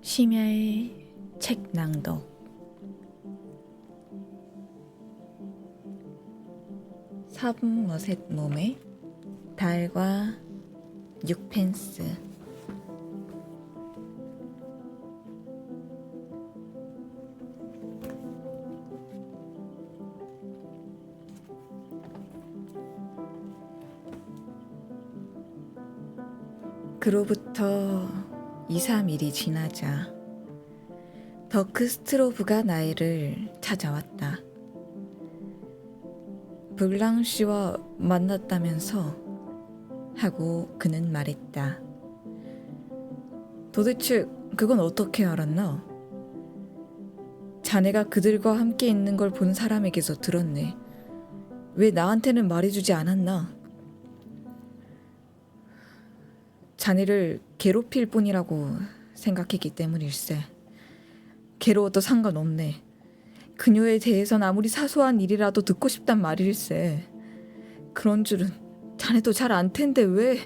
심야의 책 낭독. 사분머셋 몸에 달과 6펜스. 그로부터 2-3일이 지나자 더크 스트로브가 나이를 찾아왔다. 블랑 씨와 만났다면서? 하고 그는 말했다. 도대체 그건 어떻게 알았나? 자네가 그들과 함께 있는 걸 본 사람에게서 들었네. 왜 나한테는 말해주지 않았나? 자네를 괴롭힐 뿐이라고 생각했기 때문일세. 괴로워도 상관없네. 그녀에 대해선 아무리 사소한 일이라도 듣고 싶단 말일세. 그런 줄은 자네도 잘 안 텐데 왜?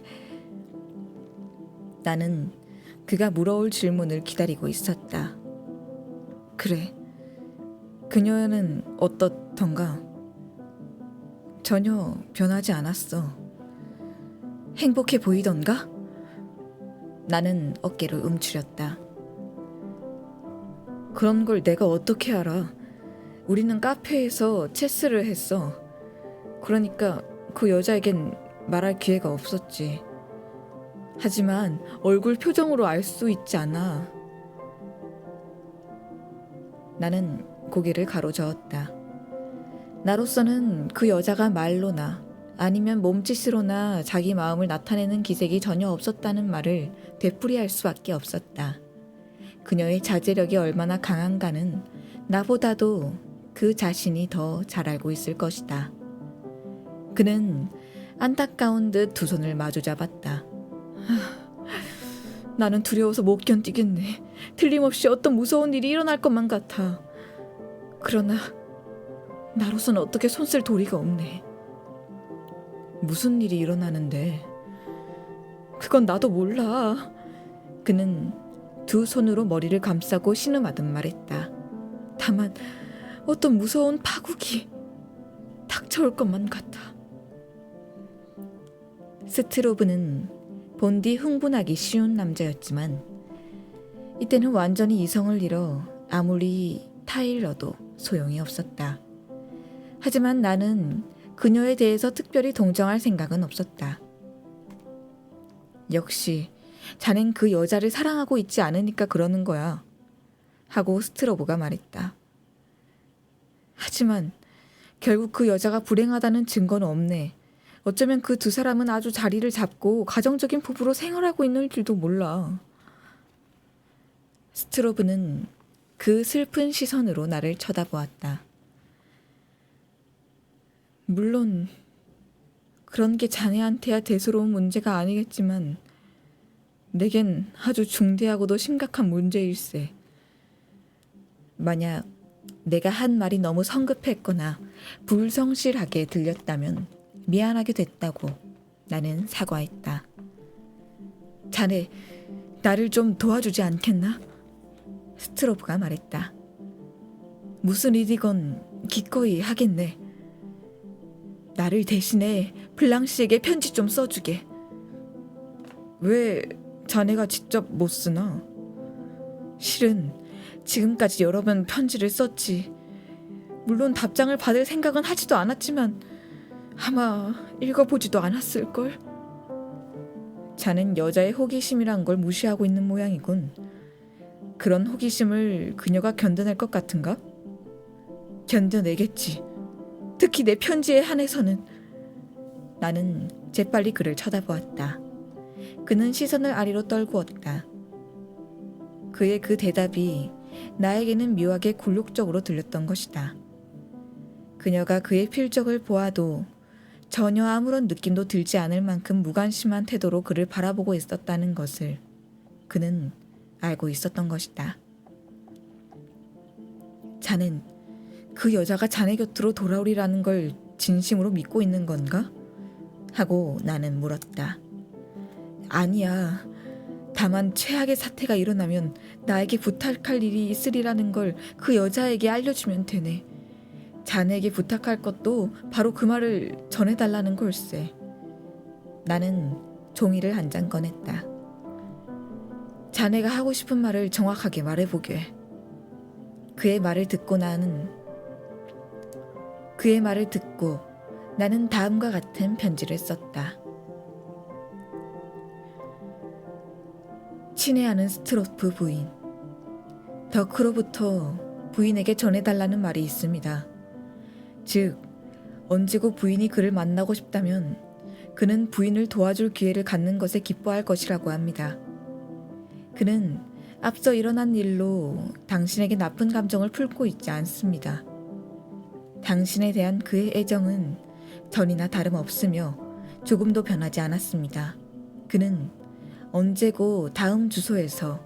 나는 그가 물어올 질문을 기다리고 있었다. 그래, 그녀는 어떻던가? 전혀 변하지 않았어. 행복해 보이던가? 나는 어깨를 움츠렸다. 그런 걸 내가 어떻게 알아? 우리는 카페에서 체스를 했어. 그러니까 그 여자에겐 말할 기회가 없었지. 하지만 얼굴 표정으로 알 수 있지 않아. 나는 고개를 가로저었다. 나로서는 그 여자가 말로나 아니면 몸짓으로나 자기 마음을 나타내는 기색이 전혀 없었다는 말을 되풀이할 수밖에 없었다. 그녀의 자제력이 얼마나 강한가는 나보다도 그 자신이 더 잘 알고 있을 것이다. 그는 안타까운 듯 두 손을 마주 잡았다. 나는 두려워서 못 견디겠네. 틀림없이 어떤 무서운 일이 일어날 것만 같아. 그러나 나로서는 어떻게 손쓸 도리가 없네. 무슨 일이 일어나는데? 그건 나도 몰라. 그는 두 손으로 머리를 감싸고 신음하듯 말했다. 다만 어떤 무서운 파국이 닥쳐올 것만 같아. 스트로브는 본디 흥분하기 쉬운 남자였지만 이때는 완전히 이성을 잃어 아무리 타일러도 소용이 없었다. 하지만 나는 그녀에 대해서 특별히 동정할 생각은 없었다. 역시 자넨 그 여자를 사랑하고 있지 않으니까 그러는 거야. 하고 스트로브가 말했다. 하지만 결국 그 여자가 불행하다는 증거는 없네. 어쩌면 그 두 사람은 아주 자리를 잡고 가정적인 부부로 생활하고 있는 줄도 몰라. 스트로브는 그 슬픈 시선으로 나를 쳐다보았다. 물론 그런 게 자네한테야 대수로운 문제가 아니겠지만 내겐 아주 중대하고도 심각한 문제일세. 만약 내가 한 말이 너무 성급했거나 불성실하게 들렸다면 미안하게 됐다고 나는 사과했다. 자네, 나를 좀 도와주지 않겠나? 스트로브가 말했다. 무슨 일이건 기꺼이 하겠네. 나를 대신해 블랑 씨에게 편지 좀 써주게. 왜 자네가 직접 못 쓰나? 실은 지금까지 여러 번 편지를 썼지. 물론 답장을 받을 생각은 하지도 않았지만 아마 읽어보지도 않았을걸. 자넨 여자의 호기심이란 걸 무시하고 있는 모양이군. 그런 호기심을 그녀가 견뎌낼 것 같은가? 견뎌내겠지. 특히 내 편지에 한해서는. 나는 재빨리 그를 쳐다보았다. 그는 시선을 아래로 떨구었다. 그의 그 대답이 나에게는 묘하게 굴욕적으로 들렸던 것이다. 그녀가 그의 필적을 보아도 전혀 아무런 느낌도 들지 않을 만큼 무관심한 태도로 그를 바라보고 있었다는 것을 그는 알고 있었던 것이다. 자넨 그 여자가 자네 곁으로 돌아오리라는 걸 진심으로 믿고 있는 건가? 하고 나는 물었다. 아니야. 다만 최악의 사태가 일어나면 나에게 부탁할 일이 있으리라는 걸 그 여자에게 알려주면 되네. 자네에게 부탁할 것도 바로 그 말을 전해달라는 걸세. 나는 종이를 한 장 꺼냈다. 자네가 하고 싶은 말을 정확하게 말해보게. 그의 말을 듣고 나는 다음과 같은 편지를 썼다. 친애하는 스트로프 부인. 덕후로부터 부인에게 전해달라는 말이 있습니다. 즉, 언제고 부인이 그를 만나고 싶다면 그는 부인을 도와줄 기회를 갖는 것에 기뻐할 것이라고 합니다. 그는 앞서 일어난 일로 당신에게 나쁜 감정을 품고 있지 않습니다. 당신에 대한 그의 애정은 전이나 다름없으며 조금도 변하지 않았습니다. 그는 언제고 다음 주소에서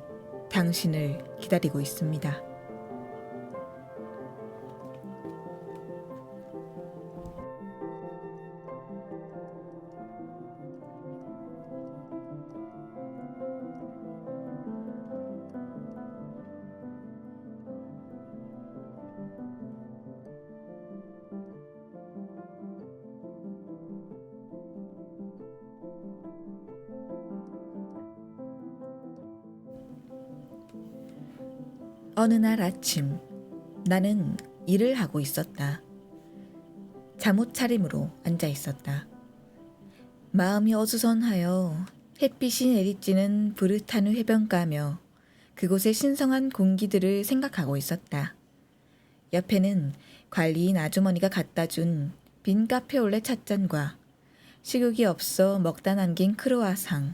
당신을 기다리고 있습니다. 어느 날 아침, 나는 일을 하고 있었다. 잠옷 차림으로 앉아 있었다. 마음이 어수선하여 햇빛이 내리쬐는 브르타누 해변가며 그곳의 신성한 공기들을 생각하고 있었다. 옆에는 관리인 아주머니가 갖다 준 빈 카페올레 찻잔과 식욕이 없어 먹다 남긴 크로아상,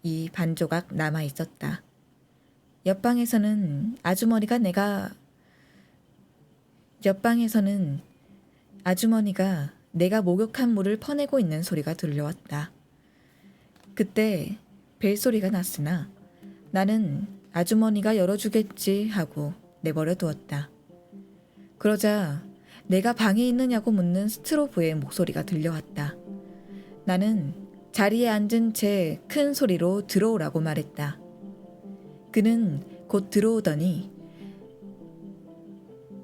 이 반 조각 남아 있었다. 옆방에서는 아주머니가 내가 목욕한 물을 퍼내고 있는 소리가 들려왔다. 그때 벨소리가 났으나 나는 아주머니가 열어주겠지 하고 내버려 두었다. 그러자 내가 방에 있느냐고 묻는 스트로브의 목소리가 들려왔다. 나는 자리에 앉은 채 큰 소리로 들어오라고 말했다. 그는 곧 들어오더니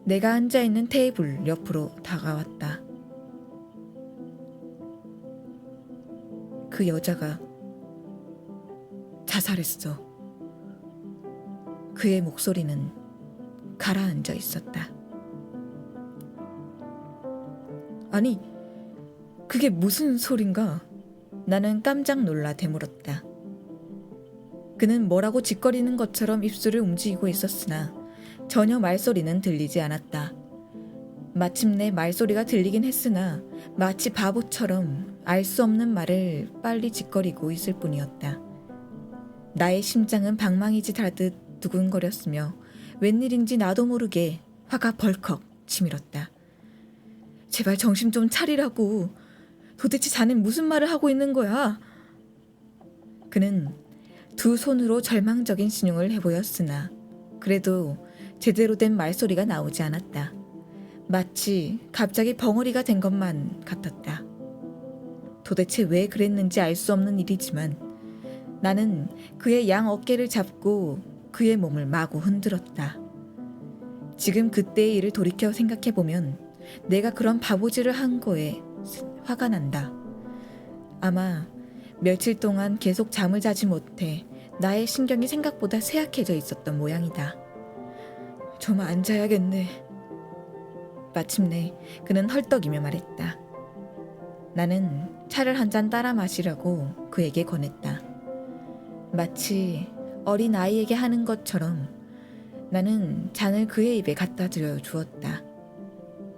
내가 앉아있는 테이블 옆으로 다가왔다. 그 여자가 자살했어. 그의 목소리는 가라앉아 있었다. 아니, 그게 무슨 소린가? 나는 깜짝 놀라 되물었다. 그는 뭐라고 짓거리는 것처럼 입술을 움직이고 있었으나 전혀 말소리는 들리지 않았다. 마침내 말소리가 들리긴 했으나 마치 바보처럼 알 수 없는 말을 빨리 짓거리고 있을 뿐이었다. 나의 심장은 방망이짓 하듯 두근거렸으며 웬일인지 나도 모르게 화가 벌컥 치밀었다. 제발 정신 좀 차리라고. 도대체 자넨 무슨 말을 하고 있는 거야? 그는 두 손으로 절망적인 신용을 해보였으나 그래도 제대로 된 말소리가 나오지 않았다. 마치 갑자기 벙어리가 된 것만 같았다. 도대체 왜 그랬는지 알 수 없는 일이지만 나는 그의 양 어깨를 잡고 그의 몸을 마구 흔들었다. 지금 그때의 일을 돌이켜 생각해보면 내가 그런 바보질을 한 거에 화가 난다. 아마 며칠 동안 계속 잠을 자지 못해 나의 신경이 생각보다 쇠약해져 있었던 모양이다. 좀 앉아야겠네. 마침내 그는 헐떡이며 말했다. 나는 차를 한 잔 따라 마시라고 그에게 권했다. 마치 어린 아이에게 하는 것처럼 나는 잔을 그의 입에 갖다 들여 주었다.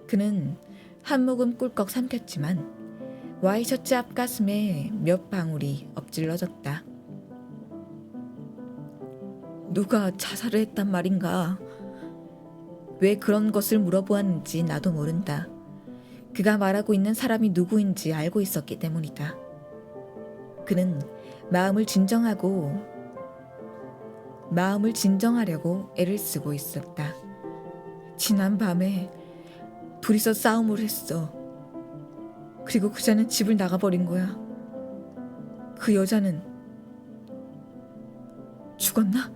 그는 한 모금 꿀꺽 삼켰지만 와이셔츠 앞가슴에 몇 방울이 엎질러졌다. 누가 자살을 했단 말인가? 왜 그런 것을 물어보았는지 나도 모른다. 그가 말하고 있는 사람이 누구인지 알고 있었기 때문이다. 그는 마음을 진정하려고 애를 쓰고 있었다. 지난 밤에 둘이서 싸움을 했어. 그리고 그자는 집을 나가버린 거야. 그 여자는 죽었나?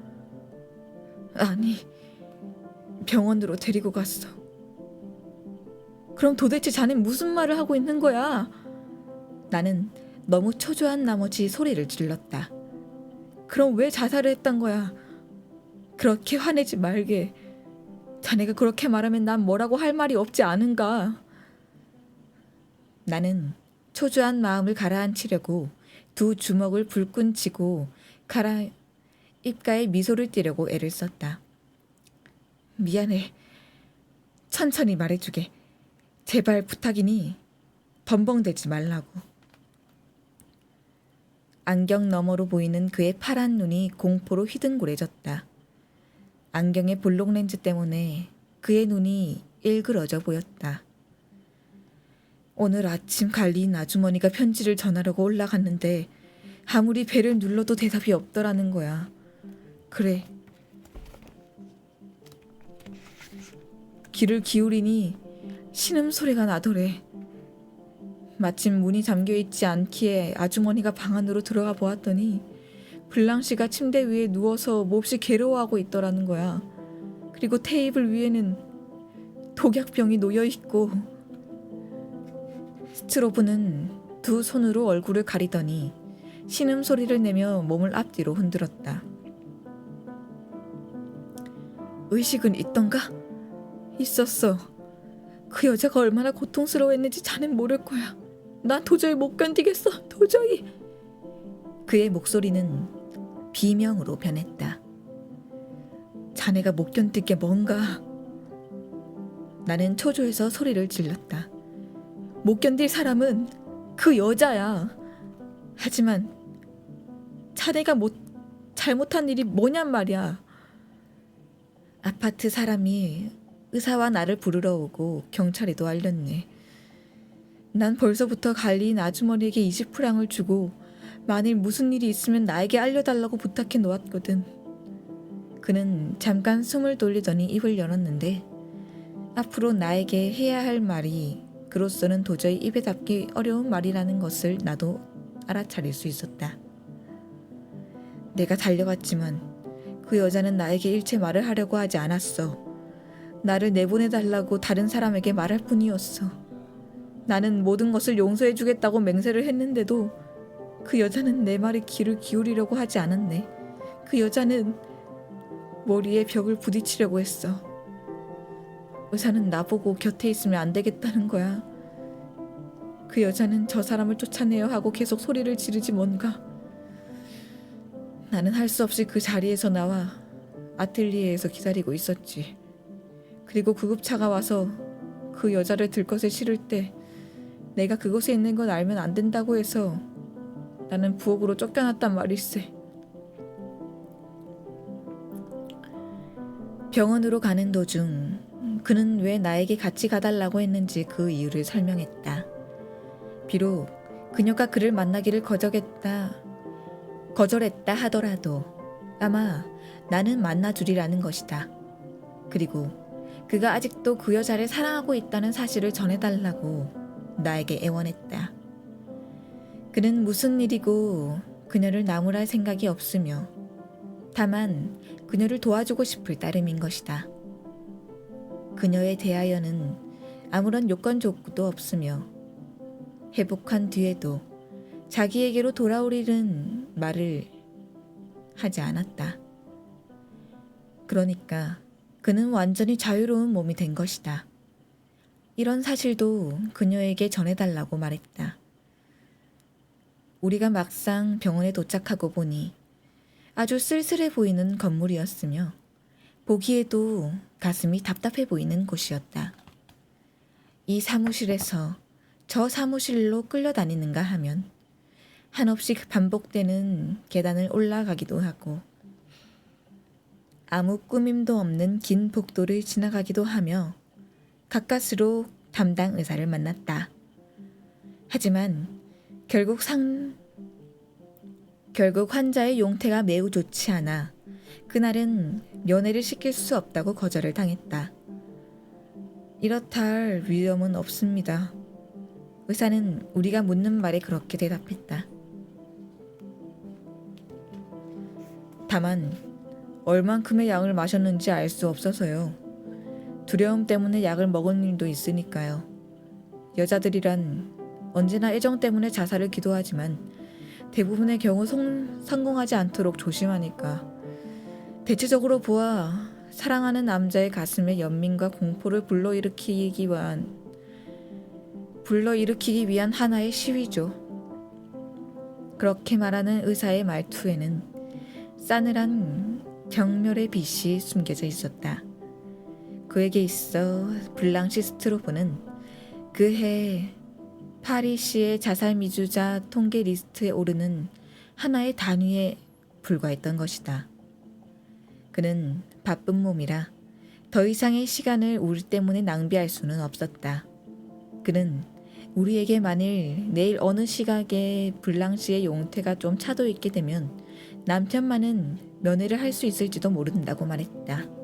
아니, 병원으로 데리고 갔어. 그럼 도대체 자넨 무슨 말을 하고 있는 거야? 나는 너무 초조한 나머지 소리를 질렀다. 그럼 왜 자살을 했단 거야? 그렇게 화내지 말게. 자네가 그렇게 말하면 난 뭐라고 할 말이 없지 않은가? 나는 초조한 마음을 가라앉히려고 두 주먹을 불끈 쥐고 입가에 미소를 띠려고 애를 썼다. 미안해. 천천히 말해주게. 제발 부탁이니 덤벙대지 말라고. 안경 너머로 보이는 그의 파란 눈이 공포로 휘둥그레졌다. 안경의 볼록 렌즈 때문에 그의 눈이 일그러져 보였다. 오늘 아침 갈리인 아주머니가 편지를 전하려고 올라갔는데 아무리 배를 눌러도 대답이 없더라는 거야. 그래. 귀를 기울이니 신음소리가 나더래. 마침 문이 잠겨있지 않기에 아주머니가 방 안으로 들어가 보았더니 블랑시가 침대 위에 누워서 몹시 괴로워하고 있더라는 거야. 그리고 테이블 위에는 독약병이 놓여있고 스트로브는 두 손으로 얼굴을 가리더니 신음소리를 내며 몸을 앞뒤로 흔들었다. 의식은 있던가? 있었어. 그 여자가 얼마나 고통스러워했는지 자넨 모를 거야. 난 도저히 못 견디겠어. 도저히. 그의 목소리는 비명으로 변했다. 자네가 못 견딜 게 뭔가. 나는 초조해서 소리를 질렀다. 못 견딜 사람은 그 여자야. 하지만 자네가 잘못한 일이 뭐냔 말이야. 아파트 사람이 의사와 나를 부르러 오고 경찰에도 알렸네. 난 벌써부터 갈리인 아주머니에게 20프랑을 주고 만일 무슨 일이 있으면 나에게 알려달라고 부탁해 놓았거든. 그는 잠깐 숨을 돌리더니 입을 열었는데 앞으로 나에게 해야 할 말이 그로서는 도저히 입에 담기 어려운 말이라는 것을 나도 알아차릴 수 있었다. 내가 달려갔지만 그 여자는 나에게 일체 말을 하려고 하지 않았어. 나를 내보내달라고 다른 사람에게 말할 뿐이었어. 나는 모든 것을 용서해주겠다고 맹세를 했는데도 그 여자는 내 말에 귀를 기울이려고 하지 않았네. 그 여자는 머리에 벽을 부딪히려고 했어. 의사는 나보고 곁에 있으면 안 되겠다는 거야. 그 여자는 저 사람을 쫓아내야 하고 계속 소리를 지르지 뭔가. 나는 할 수 없이 그 자리에서 나와 아틀리에에서 기다리고 있었지. 그리고 구급차가 와서 그 여자를 들것에 실을 때 내가 그곳에 있는 건 알면 안 된다고 해서 나는 부엌으로 쫓겨났단 말일세. 병원으로 가는 도중 그는 왜 나에게 같이 가달라고 했는지 그 이유를 설명했다. 비록 그녀가 그를 만나기를 거절했다 하더라도 아마 나는 만나주리라는 것이다. 그리고 그가 아직도 그 여자를 사랑하고 있다는 사실을 전해달라고 나에게 애원했다. 그는 무슨 일이고 그녀를 나무랄 생각이 없으며 다만 그녀를 도와주고 싶을 따름인 것이다. 그녀에 대하여는 아무런 요건 조건도 없으며 회복한 뒤에도 자기에게로 돌아오리는 말을 하지 않았다. 그러니까 그는 완전히 자유로운 몸이 된 것이다. 이런 사실도 그녀에게 전해달라고 말했다. 우리가 막상 병원에 도착하고 보니 아주 쓸쓸해 보이는 건물이었으며 보기에도 가슴이 답답해 보이는 곳이었다. 이 사무실에서 저 사무실로 끌려다니는가 하면 한없이 반복되는 계단을 올라가기도 하고 아무 꾸밈도 없는 긴 복도를 지나가기도 하며 가까스로 담당 의사를 만났다. 하지만 결국 환자의 용태가 매우 좋지 않아 그날은 면회를 시킬 수 없다고 거절을 당했다. 이렇다 할 위험은 없습니다. 의사는 우리가 묻는 말에 그렇게 대답했다. 다만 얼만큼의 약을 마셨는지 알 수 없어서요. 두려움 때문에 약을 먹은 일도 있으니까요. 여자들이란 언제나 애정 때문에 자살을 기도하지만 대부분의 경우 성공하지 않도록 조심하니까. 대체적으로 보아 사랑하는 남자의 가슴에 연민과 공포를 불러일으키기 위한 하나의 시위죠. 그렇게 말하는 의사의 말투에는 싸늘한 경멸의 빛이 숨겨져 있었다. 그에게 있어 블랑시 스트로브는 그해 파리시의 자살 미주자 통계 리스트에 오르는 하나의 단위에 불과했던 것이다. 그는 바쁜 몸이라 더 이상의 시간을 우리 때문에 낭비할 수는 없었다. 그는 우리에게 만일 내일 어느 시각에 블랑시의 용태가 좀 차도 있게 되면 남편만은 면회를 할 수 있을지도 모른다고 말했다.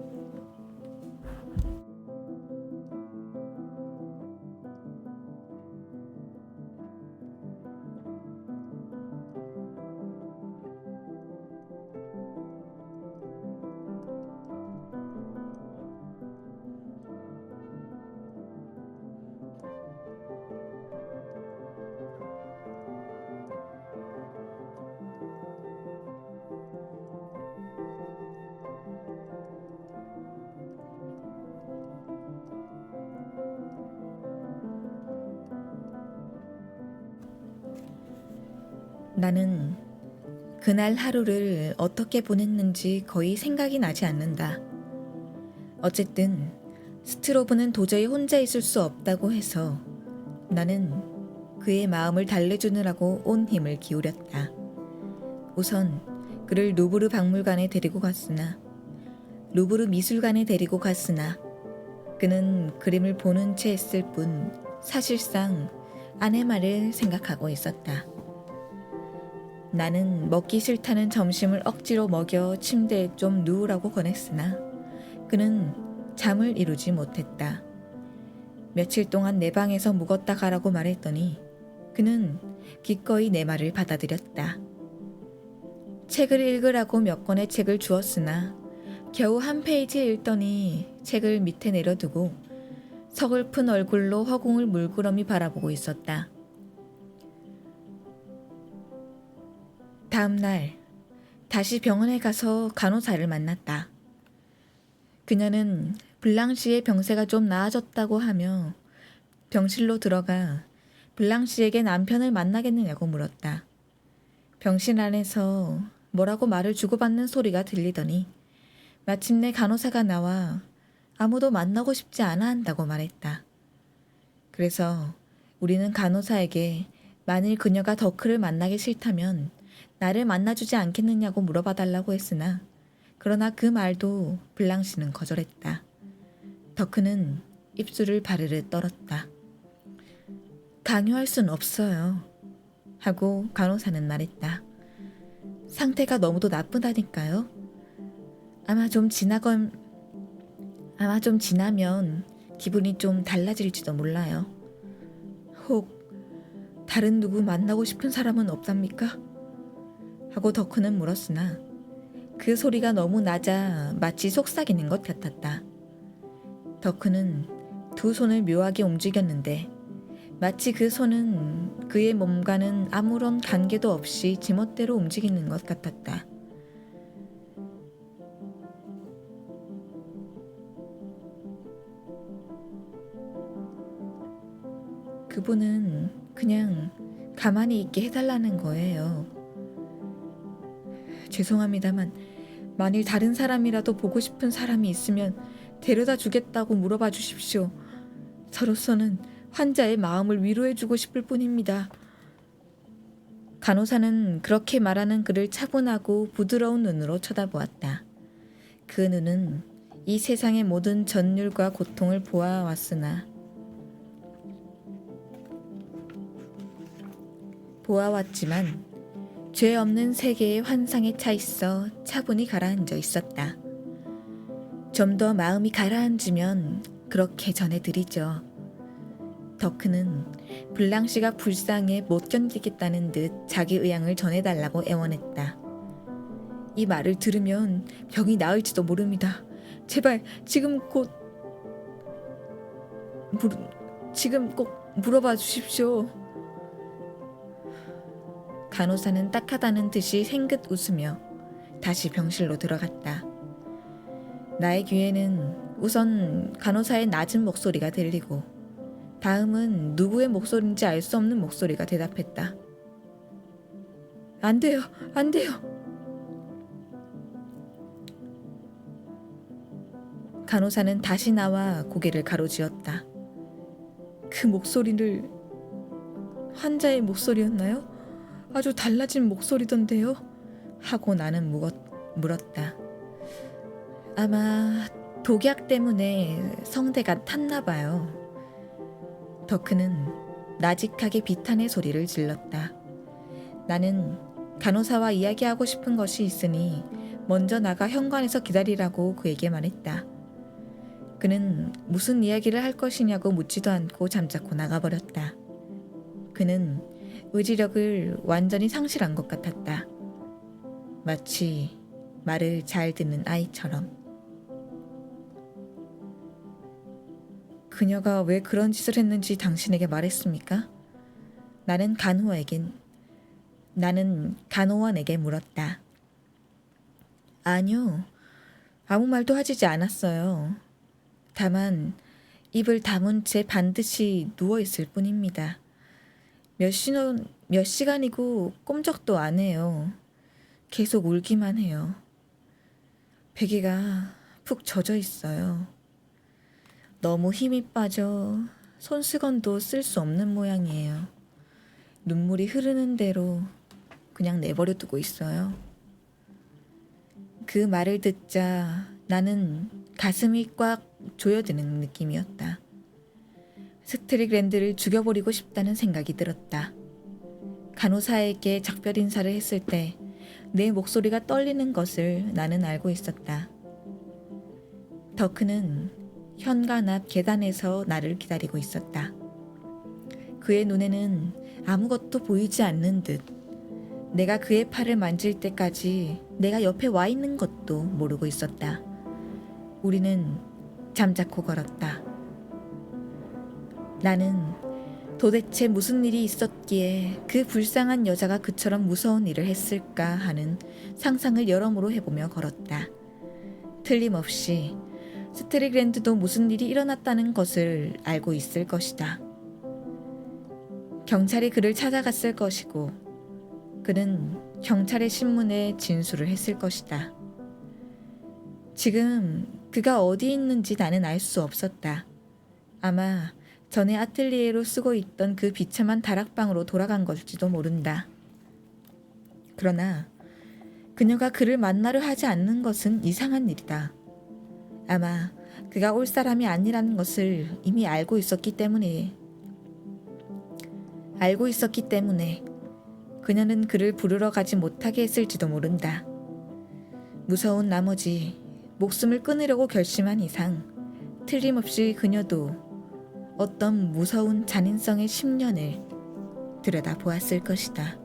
나는 그날 하루를 어떻게 보냈는지 거의 생각이 나지 않는다. 어쨌든 스트로브는 도저히 혼자 있을 수 없다고 해서 나는 그의 마음을 달래주느라고 온 힘을 기울였다. 우선 그를 루브르 박물관에 데리고 갔으나 루브르 미술관에 데리고 갔으나 그는 그림을 보는 채 했을 뿐 사실상 아내 말을 생각하고 있었다. 나는 먹기 싫다는 점심을 억지로 먹여 침대에 좀 누우라고 권했으나 그는 잠을 이루지 못했다. 며칠 동안 내 방에서 묵었다 가라고 말했더니 그는 기꺼이 내 말을 받아들였다. 책을 읽으라고 몇 권의 책을 주었으나 겨우 한 페이지 읽더니 책을 밑에 내려두고 서글픈 얼굴로 허공을 물끄러미 바라보고 있었다. 다음 날 다시 병원에 가서 간호사를 만났다. 그녀는 블랑시의 병세가 좀 나아졌다고 하며 병실로 들어가 블랑시에게 남편을 만나겠느냐고 물었다. 병실 안에서 뭐라고 말을 주고받는 소리가 들리더니 마침내 간호사가 나와 아무도 만나고 싶지 않아 한다고 말했다. 그래서 우리는 간호사에게 만일 그녀가 덕크를 만나기 싫다면 나를 만나주지 않겠느냐고 물어봐달라고 했으나 그러나 그 말도 블랑시는 거절했다. 덕크는 입술을 바르르 떨었다. 강요할 순 없어요. 하고 간호사는 말했다. 상태가 너무도 나쁘다니까요. 아마 좀 지나면 기분이 좀 달라질지도 몰라요. 혹 다른 누구 만나고 싶은 사람은 없답니까? 하고 덕후는 물었으나 그 소리가 너무 낮아 마치 속삭이는 것 같았다. 덕후는 두 손을 묘하게 움직였는데 마치 그 손은 그의 몸과는 아무런 관계도 없이 지멋대로 움직이는 것 같았다. 그분은 그냥 가만히 있게 해달라는 거예요. 죄송합니다만 만일 다른 사람이라도 보고 싶은 사람이 있으면 데려다 주겠다고 물어봐 주십시오. 저로서는 환자의 마음을 위로해주고 싶을 뿐입니다. 간호사는 그렇게 말하는 그를 차분하고 부드러운 눈으로 쳐다보았다. 그 눈은 이 세상의 모든 전율과 고통을 보아왔지만 죄 없는 세계의 환상에 차 있어 차분히 가라앉아 있었다. 좀 더 마음이 가라앉으면 그렇게 전해드리죠. 덕크는 블랑시가 불쌍해 못 견디겠다는 듯 자기 의향을 전해달라고 애원했다. 이 말을 들으면 병이 나을지도 모릅니다. 제발 지금 꼭 물어봐 주십시오. 간호사는 딱하다는 듯이 생긋 웃으며 다시 병실로 들어갔다. 나의 귀에는 우선 간호사의 낮은 목소리가 들리고 다음은 누구의 목소리인지 알 수 없는 목소리가 대답했다. 안 돼요, 안 돼요. 간호사는 다시 나와 고개를 가로쥐었다. 그 목소리를 환자의 목소리였나요? 아주 달라진 목소리던데요? 하고 나는 물었다. 아마 독약 때문에 성대가 탔나 봐요. 덕크는 나직하게 비탄의 소리를 질렀다. 나는 간호사와 이야기하고 싶은 것이 있으니 먼저 나가 현관에서 기다리라고 그에게 말했다. 그는 무슨 이야기를 할 것이냐고 묻지도 않고 잠자코 나가버렸다. 그는 의지력을 완전히 상실한 것 같았다. 마치 말을 잘 듣는 아이처럼. 그녀가 왜 그런 짓을 했는지 당신에게 말했습니까? 나는 간호원에게 물었다. 아니요. 아무 말도 하지 않았어요. 다만 입을 다문 채 반드시 누워있을 뿐입니다. 몇 시간이고 꼼짝도 안 해요. 계속 울기만 해요. 베개가 푹 젖어 있어요. 너무 힘이 빠져 손수건도 쓸 수 없는 모양이에요. 눈물이 흐르는 대로 그냥 내버려 두고 있어요. 그 말을 듣자 나는 가슴이 꽉 조여드는 느낌이었다. 스트릭랜드를 죽여버리고 싶다는 생각이 들었다. 간호사에게 작별 인사를 했을 때 내 목소리가 떨리는 것을 나는 알고 있었다. 덕크는 현관 앞 계단에서 나를 기다리고 있었다. 그의 눈에는 아무것도 보이지 않는 듯 내가 그의 팔을 만질 때까지 내가 옆에 와 있는 것도 모르고 있었다. 우리는 잠자코 걸었다. 나는 도대체 무슨 일이 있었기에 그 불쌍한 여자가 그처럼 무서운 일을 했을까 하는 상상을 여러모로 해보며 걸었다. 틀림없이 스트릭랜드도 무슨 일이 일어났다는 것을 알고 있을 것이다. 경찰이 그를 찾아갔을 것이고 그는 경찰의 신문에 진술을 했을 것이다. 지금 그가 어디 있는지 나는 알 수 없었다. 아마 전에 아틀리에로 쓰고 있던 그 비참한 다락방으로 돌아간 걸지도 모른다. 그러나 그녀가 그를 만나려 하지 않는 것은 이상한 일이다. 아마 그가 올 사람이 아니라는 것을 이미 알고 있었기 때문에 그녀는 그를 부르러 가지 못하게 했을지도 모른다. 무서운 나머지 목숨을 끊으려고 결심한 이상 틀림없이 그녀도 어떤 무서운 잔인성의 10년을 들여다보았을 것이다.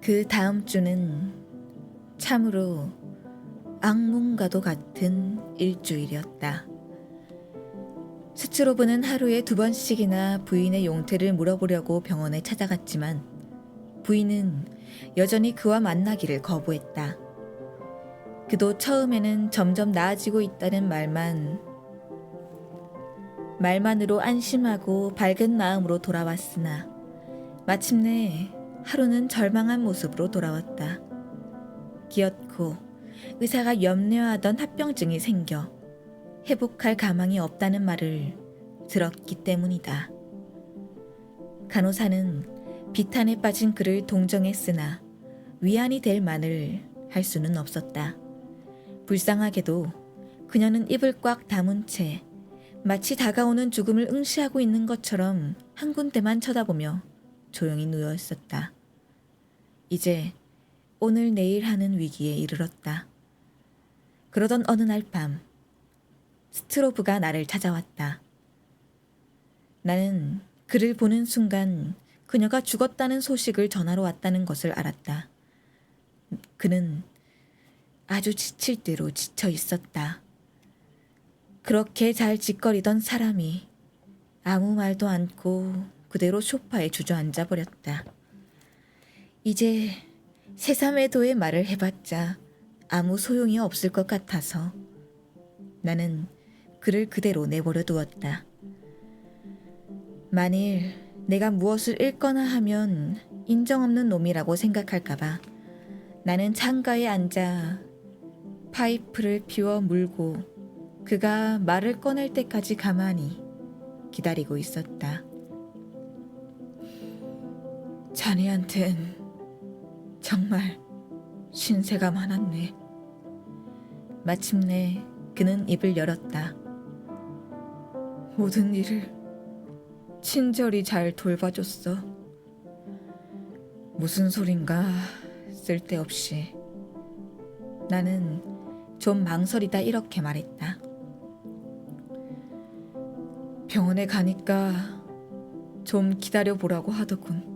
그 다음 주는 참으로 악몽과도 같은 일주일이었다. 스츠로브는 하루에 2번씩이나 부인의 용태를 물어보려고 병원에 찾아갔지만 부인은 여전히 그와 만나기를 거부했다. 그도 처음에는 점점 나아지고 있다는 말만으로 안심하고 밝은 마음으로 돌아왔으나 마침내 하루는 절망한 모습으로 돌아왔다. 기어코 의사가 염려하던 합병증이 생겨 회복할 가망이 없다는 말을 들었기 때문이다. 간호사는 비탄에 빠진 그를 동정했으나 위안이 될 만을 할 수는 없었다. 불쌍하게도 그녀는 입을 꽉 다문 채 마치 다가오는 죽음을 응시하고 있는 것처럼 한 군데만 쳐다보며 조용히 누워 있었다. 이제 오늘 내일 하는 위기에 이르렀다. 그러던 어느 날 밤 스트로브가 나를 찾아왔다. 나는 그를 보는 순간 그녀가 죽었다는 소식을 전하러 왔다는 것을 알았다. 그는 아주 지칠 대로 지쳐 있었다. 그렇게 잘 짓거리던 사람이 아무 말도 않고 그대로 소파에 주저앉아 버렸다. 이제 새삼의도의 말을 해봤자 아무 소용이 없을 것 같아서 나는 그를 그대로 내버려 두었다. 만일 내가 무엇을 읽거나 하면 인정 없는 놈이라고 생각할까봐 나는 창가에 앉아 파이프를 피워 물고 그가 말을 꺼낼 때까지 가만히 기다리고 있었다. 자네한텐 정말 신세가 많았네. 마침내 그는 입을 열었다. 모든 일을 친절히 잘 돌봐줬어. 무슨 소린가 쓸데없이. 나는 좀 망설이다 이렇게 말했다. 병원에 가니까 좀 기다려보라고 하더군.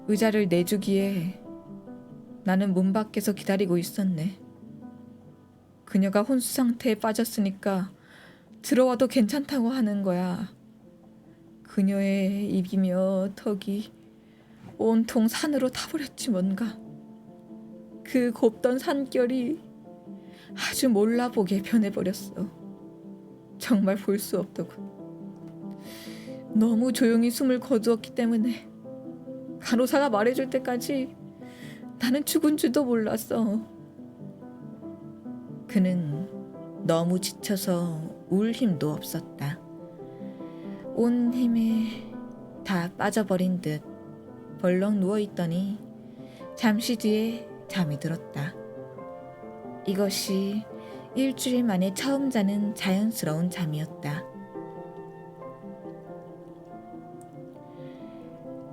의자를 내주기에 나는 문 밖에서 기다리고 있었네. 그녀가 혼수 상태에 빠졌으니까 들어와도 괜찮다고 하는 거야. 그녀의 입이며 턱이 온통 산으로 타버렸지 뭔가. 그 곱던 산결이 아주 몰라보게 변해버렸어. 정말 볼 수 없더군. 너무 조용히 숨을 거두었기 때문에 간호사가 말해줄 때까지 나는 죽은 줄도 몰랐어. 그는 너무 지쳐서 울 힘도 없었다. 온 힘이 다 빠져버린 듯 벌렁 누워있더니 잠시 뒤에 잠이 들었다. 이것이 일주일 만에 처음 자는 자연스러운 잠이었다.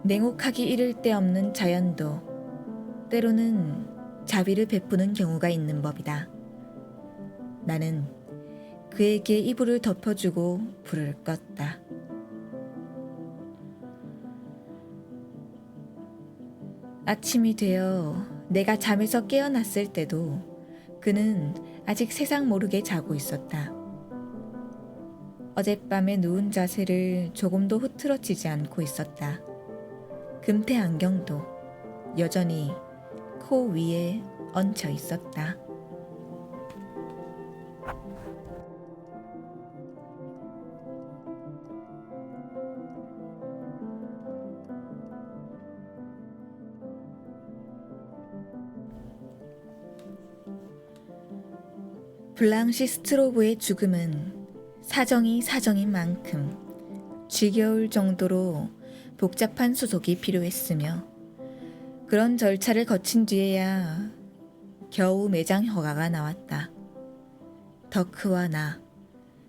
냉혹하기 이를 데 없는 자연도 때로는 자비를 베푸는 경우가 있는 법이다. 나는 그에게 이불을 덮어주고 불을 껐다. 아침이 되어 내가 잠에서 깨어났을 때도 그는 아직 세상 모르게 자고 있었다. 어젯밤에 누운 자세를 조금도 흐트러지지 않고 있었다. 금태 안경도 여전히 코 위에 얹혀 있었다. 블랑시 스트로브의 죽음은 사정이 사정인 만큼 지겨울 정도로 복잡한 수속이 필요했으며 그런 절차를 거친 뒤에야 겨우 매장 허가가 나왔다. 덕크와 나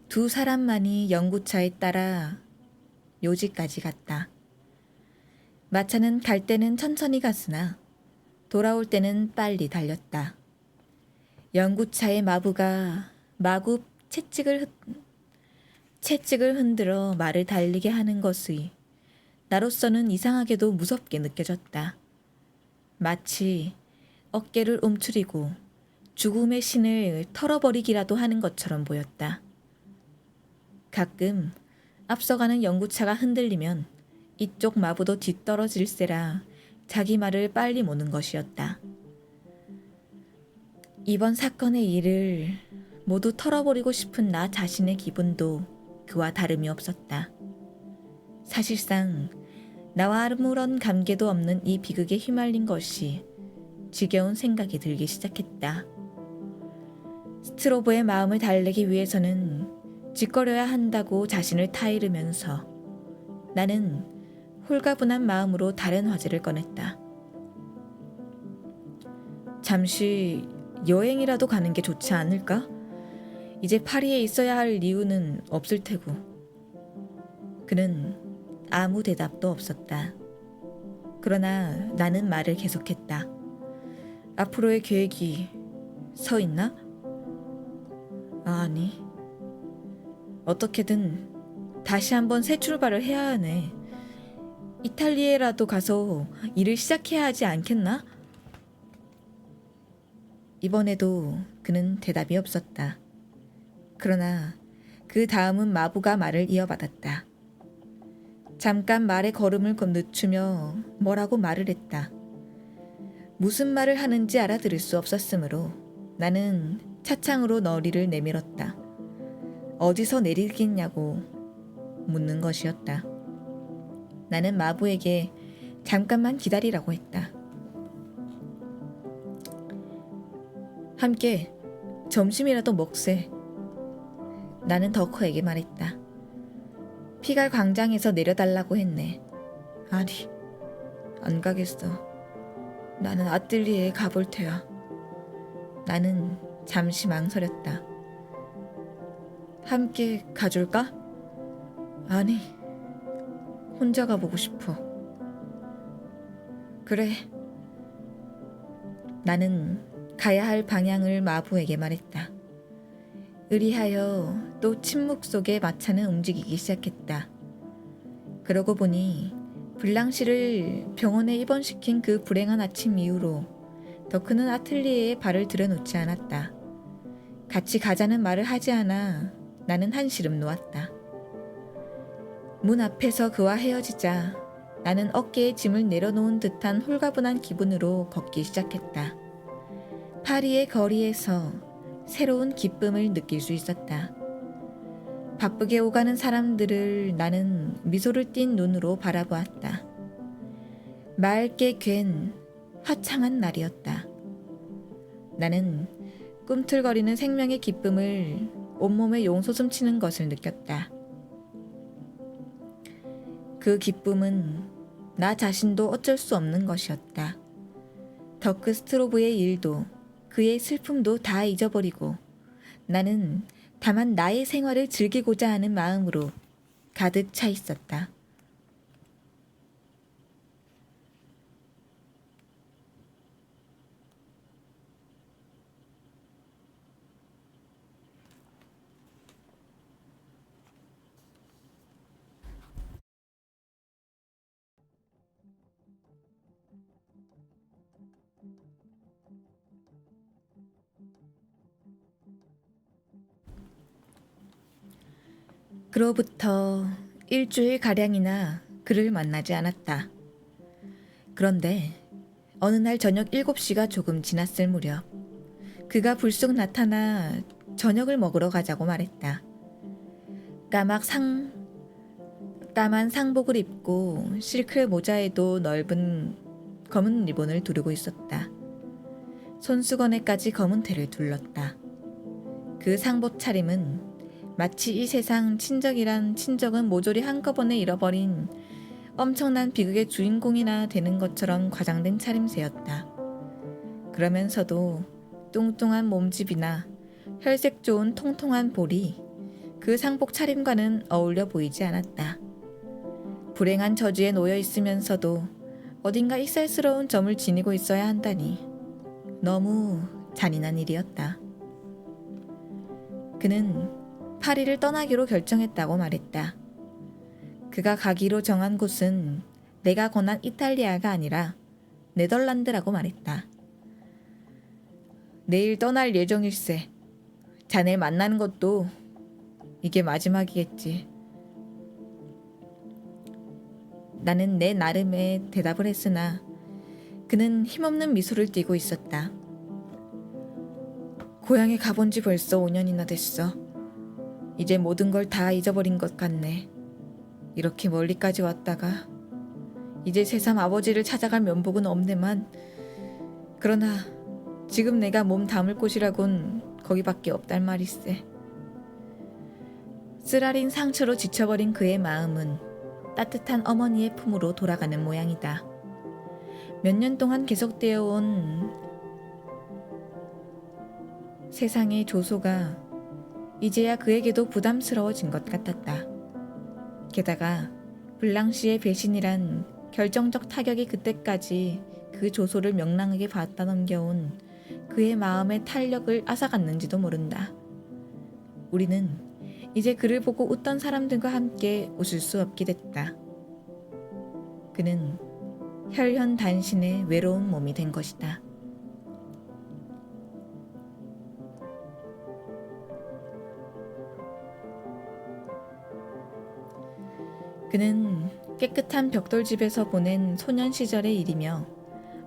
두 사람만이 연구차에 따라 요지까지 갔다. 마차는 갈 때는 천천히 갔으나 돌아올 때는 빨리 달렸다. 연구차의 마부가 마구 채찍을 흔들어 말을 달리게 하는 것이 나로서는 이상하게도 무섭게 느껴졌다. 마치 어깨를 움츠리고 죽음의 신을 털어버리기라도 하는 것처럼 보였다. 가끔 앞서가는 연구차가 흔들리면 이쪽 마부도 뒤떨어질세라 자기 말을 빨리 모는 것이었다. 이번 사건의 일을 모두 털어버리고 싶은 나 자신의 기분도 그와 다름이 없었다. 사실상 나와 아무런 관계도 없는 이 비극에 휘말린 것이 지겨운 생각이 들기 시작했다. 스트로브의 마음을 달래기 위해서는 짓거려야 한다고 자신을 타이르면서 나는 홀가분한 마음으로 다른 화제를 꺼냈다. 잠시 여행이라도 가는 게 좋지 않을까? 이제 파리에 있어야 할 이유는 없을 테고. 그는 아무 대답도 없었다. 그러나 나는 말을 계속했다. 앞으로의 계획이 서 있나? 아니. 어떻게든 다시 한번 새 출발을 해야 하네. 이탈리아라도 가서 일을 시작해야 하지 않겠나? 이번에도 그는 대답이 없었다. 그러나 그 다음은 마부가 말을 이어받았다. 잠깐 말의 걸음을 늦추며 뭐라고 말을 했다. 무슨 말을 하는지 알아들을 수 없었으므로 나는 차창으로 너리를 내밀었다. 어디서 내리겠냐고 묻는 것이었다. 나는 마부에게 잠깐만 기다리라고 했다. 함께 점심이라도 먹세. 나는 덕후에게 말했다. 피갈 광장에서 내려달라고 했네. 아니, 안 가겠어. 나는 아뜰리에에 가볼 테야. 나는 잠시 망설였다. 함께 가줄까? 아니, 혼자 가보고 싶어. 그래. 나는 가야 할 방향을 마부에게 말했다. 의리하여 또 침묵 속에 마차는 움직이기 시작했다. 그러고 보니 블랑시를 병원에 입원시킨 그 불행한 아침 이후로 더크는 아틀리에에 발을 들여놓지 않았다. 같이 가자는 말을 하지 않아 나는 한시름 놓았다. 문 앞에서 그와 헤어지자 나는 어깨에 짐을 내려놓은 듯한 홀가분한 기분으로 걷기 시작했다. 파리의 거리에서 새로운 기쁨을 느낄 수 있었다. 바쁘게 오가는 사람들을 나는 미소를 띤 눈으로 바라보았다. 맑게 괜 화창한 날이었다. 나는 꿈틀거리는 생명의 기쁨을 온몸에 용솟음 치는 것을 느꼈다. 그 기쁨은 나 자신도 어쩔 수 없는 것이었다. 더크 스트로브의 일도 그의 슬픔도 다 잊어버리고 나는 다만 나의 생활을 즐기고자 하는 마음으로 가득 차 있었다. 그로부터 일주일가량이나 그를 만나지 않았다. 그런데 어느 날 저녁 7시가 조금 지났을 무렵 그가 불쑥 나타나 저녁을 먹으러 가자고 말했다. 까만 상복을 입고 실크 모자에도 넓은 검은 리본을 두르고 있었다. 손수건에까지 검은 테를 둘렀다. 그 상복 차림은 마치 이 세상 친적이란 친적은 모조리 한꺼번에 잃어버린 엄청난 비극의 주인공이나 되는 것처럼 과장된 차림새였다. 그러면서도 뚱뚱한 몸집이나 혈색 좋은 통통한 볼이 그 상복 차림과는 어울려 보이지 않았다. 불행한 저주에 놓여 있으면서도 어딘가 익살스러운 점을 지니고 있어야 한다니 너무 잔인한 일이었다. 그는 파리를 떠나기로 결정했다고 말했다. 그가 가기로 정한 곳은 내가 권한 이탈리아가 아니라 네덜란드라고 말했다. 내일 떠날 예정일세. 자네 만나는 것도 이게 마지막이겠지. 나는 내 나름의 대답을 했으나 그는 힘없는 미소를 띠고 있었다. 고향에 가본 지 벌써 5년이나 됐어. 이제 모든 걸 다 잊어버린 것 같네. 이렇게 멀리까지 왔다가 이제 새삼 아버지를 찾아갈 면목은 없네만 그러나 지금 내가 몸 담을 곳이라곤 거기밖에 없단 말일세. 쓰라린 상처로 지쳐버린 그의 마음은 따뜻한 어머니의 품으로 돌아가는 모양이다. 몇 년 동안 계속되어 온 세상의 조소가 이제야 그에게도 부담스러워진 것 같았다. 게다가 블랑시의 배신이란 결정적 타격이 그때까지 그 조소를 명랑하게 받다 넘겨온 그의 마음의 탄력을 앗아갔는지도 모른다. 우리는 이제 그를 보고 웃던 사람들과 함께 웃을 수 없게 됐다. 그는 혈현단신의 외로운 몸이 된 것이다. 그는 깨끗한 벽돌집에서 보낸 소년 시절의 일이며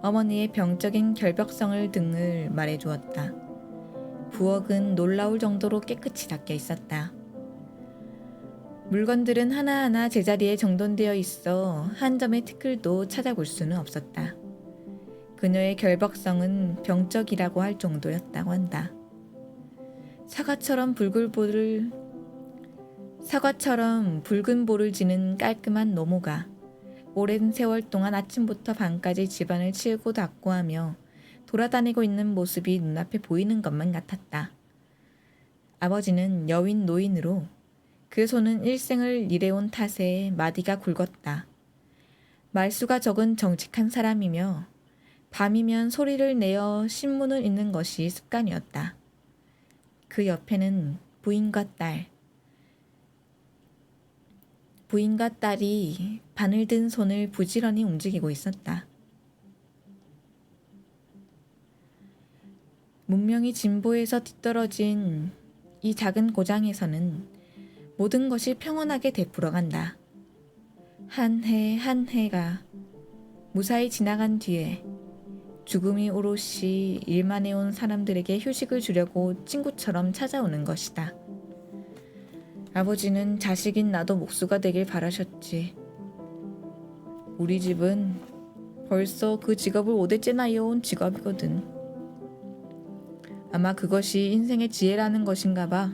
어머니의 병적인 결벽성을 등을 말해주었다. 부엌은 놀라울 정도로 깨끗이 닦여 있었다. 물건들은 하나하나 제자리에 정돈되어 있어 한 점의 티끌도 찾아볼 수는 없었다. 그녀의 결벽성은 병적이라고 할 정도였다고 한다. 사과처럼 붉은 볼을 지는 깔끔한 노모가 오랜 세월 동안 아침부터 밤까지 집안을 치우고 닦고 하며 돌아다니고 있는 모습이 눈앞에 보이는 것만 같았다. 아버지는 여윈 노인으로 그 손은 일생을 일해온 탓에 마디가 굵었다. 말수가 적은 정직한 사람이며 밤이면 소리를 내어 신문을 읽는 것이 습관이었다. 그 옆에는 부인과 딸이 바늘 든 손을 부지런히 움직이고 있었다. 문명이 진보에서 뒤떨어진 이 작은 고장에서는 모든 것이 평온하게 되풀어간다. 한 해 한 해가 무사히 지나간 뒤에 죽음이 오롯이 일만 해온 사람들에게 휴식을 주려고 친구처럼 찾아오는 것이다. 아버지는 자식인 나도 목수가 되길 바라셨지. 우리 집은 벌써 그 직업을 5대째나 이어온 직업이거든. 아마 그것이 인생의 지혜라는 것인가 봐.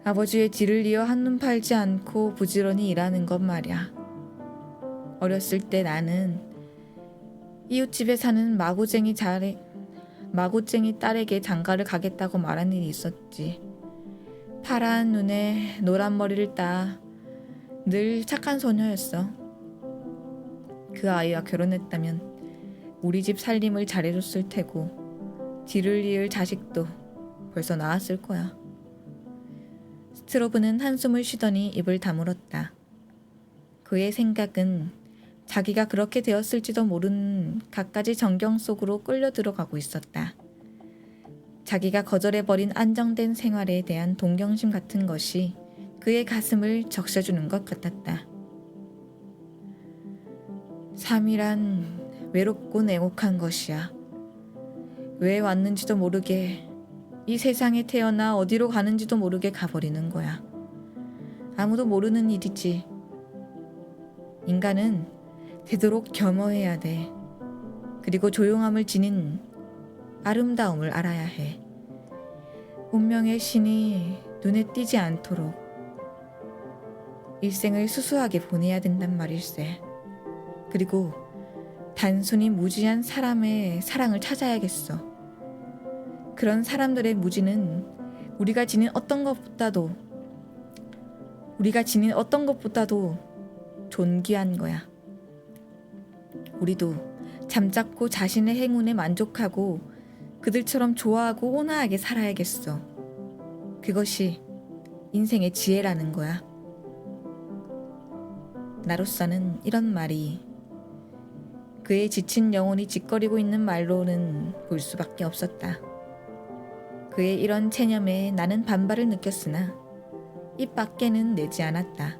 아버지의 뒤를 이어 한눈 팔지 않고 부지런히 일하는 것 말이야. 어렸을 때 나는 이웃집에 사는 마구쟁이 딸에게 장가를 가겠다고 말한 일이 있었지. 파란 눈에 노란 머리를 따 늘 착한 소녀였어. 그 아이와 결혼했다면 우리 집 살림을 잘해줬을 테고 뒤를 이을 자식도 벌써 낳았을 거야. 스트로브는 한숨을 쉬더니 입을 다물었다. 그의 생각은 자기가 그렇게 되었을지도 모르는 갖가지 정경 속으로 끌려 들어가고 있었다. 자기가 거절해버린 안정된 생활에 대한 동경심 같은 것이 그의 가슴을 적셔주는 것 같았다. 삶이란 외롭고 냉혹한 것이야. 왜 왔는지도 모르게 이 세상에 태어나 어디로 가는지도 모르게 가버리는 거야. 아무도 모르는 일이지. 인간은 되도록 겸허해야 돼. 그리고 조용함을 지닌 아름다움을 알아야 해. 운명의 신이 눈에 띄지 않도록 일생을 수수하게 보내야 된단 말일세. 그리고 단순히 무지한 사람의 사랑을 찾아야겠어. 그런 사람들의 무지는 우리가 지닌 어떤 것보다도 존귀한 거야. 우리도 잠잡고 자신의 행운에 만족하고 그들처럼 좋아하고 온화하게 살아야겠어. 그것이 인생의 지혜라는 거야. 나로서는 이런 말이 그의 지친 영혼이 짓거리고 있는 말로는 볼 수밖에 없었다. 그의 이런 체념에 나는 반발을 느꼈으나 입 밖에는 내지 않았다.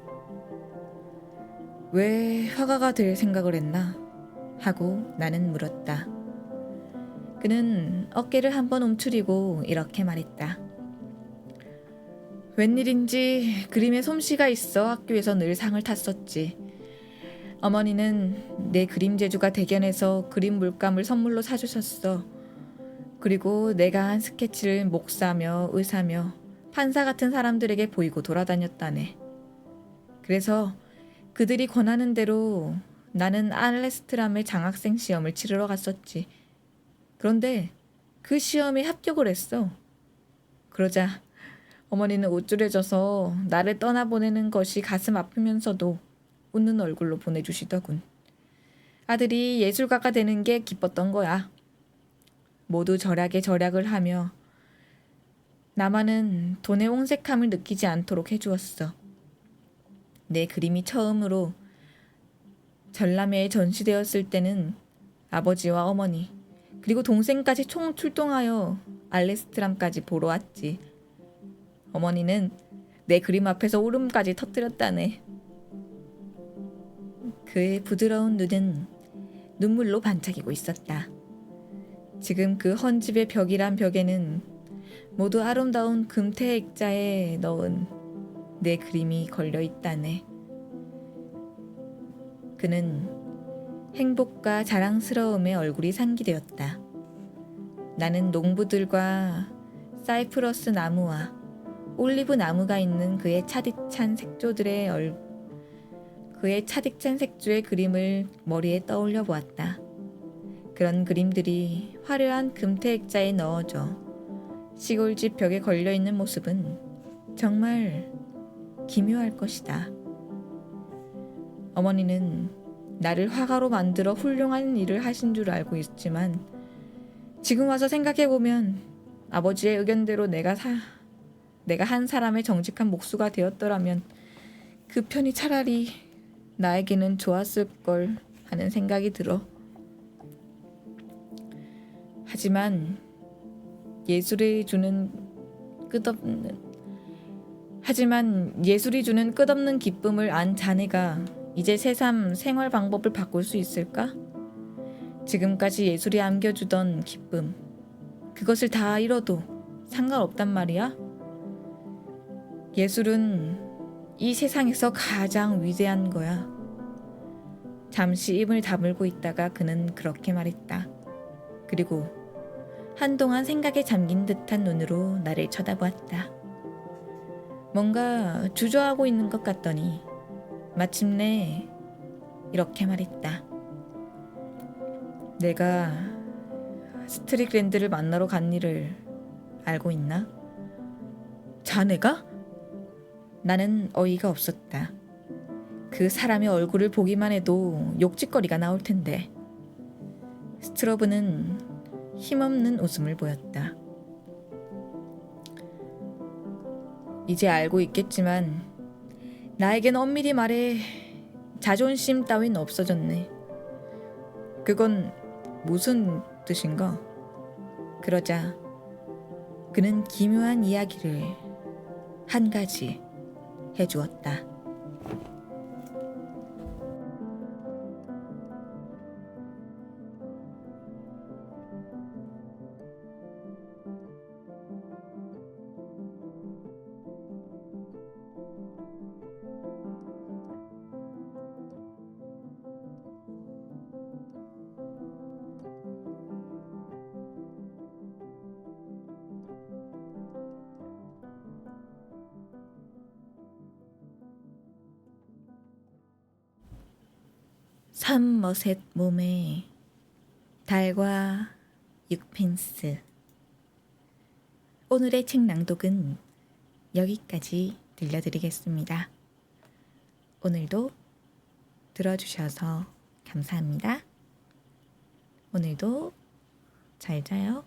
왜 화가가 될 생각을 했나? 하고 나는 물었다. 그는 어깨를 한번 움츠리고 이렇게 말했다. 웬일인지 그림에 솜씨가 있어 학교에서 늘 상을 탔었지. 어머니는 내 그림 재주가 대견해서 그림 물감을 선물로 사주셨어. 그리고 내가 한 스케치를 목사며 의사며 판사 같은 사람들에게 보이고 돌아다녔다네. 그래서 그들이 권하는 대로 나는 알레스트람의 장학생 시험을 치르러 갔었지. 그런데 그 시험에 합격을 했어. 그러자 어머니는 우쭐해져서 나를 떠나보내는 것이 가슴 아프면서도 웃는 얼굴로 보내주시더군. 아들이 예술가가 되는 게 기뻤던 거야. 모두 절약에 절약을 하며 나만은 돈의 홍색함을 느끼지 않도록 해주었어. 내 그림이 처음으로 전람회에 전시되었을 때는 아버지와 어머니 그리고 동생까지 총 출동하여 알레스트람까지 보러 왔지. 어머니는 내 그림 앞에서 울음까지 터뜨렸다네. 그의 부드러운 눈은 눈물로 반짝이고 있었다. 지금 그 헌집의 벽이란 벽에는 모두 아름다운 금태 액자에 넣은 내 그림이 걸려 있다네. 그는 행복과 자랑스러움의 얼굴이 상기되었다. 나는 농부들과 사이프러스 나무와 올리브 나무가 있는 그의 차디찬 색조의 그림을 머리에 떠올려 보았다. 그런 그림들이 화려한 금태 액자에 넣어져 시골집 벽에 걸려있는 모습은 정말 기묘할 것이다. 어머니는 나를 화가로 만들어 훌륭한 일을 하신 줄 알고 있지만 지금 와서 생각해보면 아버지의 의견대로 내가 한 사람의 정직한 목수가 되었더라면 그 편이 차라리 나에게는 좋았을 걸 하는 생각이 들어. 하지만 예술이 주는 끝없는 기쁨을 안 자네가 이제 새삼 생활 방법을 바꿀 수 있을까? 지금까지 예술이 안겨주던 기쁨, 그것을 다 잃어도 상관없단 말이야? 예술은 이 세상에서 가장 위대한 거야. 잠시 입을 다물고 있다가 그는 그렇게 말했다. 그리고 한동안 생각에 잠긴 듯한 눈으로 나를 쳐다보았다. 뭔가 주저하고 있는 것 같더니 마침내 이렇게 말했다. 내가 스트릭랜드를 만나러 간 일을 알고 있나? 자네가? 나는 어이가 없었다. 그 사람의 얼굴을 보기만 해도 욕짓거리가 나올 텐데. 스트로브는 힘없는 웃음을 보였다. 이제 알고 있겠지만 나에겐 엄밀히 말해 자존심 따윈 없어졌네. 그건 무슨 뜻인가? 그러자 그는 기묘한 이야기를 한 가지 해주었다. 삼머셋 몸에 달과 6펜스. 오늘의 책 낭독은 여기까지 들려드리겠습니다. 오늘도 들어주셔서 감사합니다. 오늘도 잘 자요.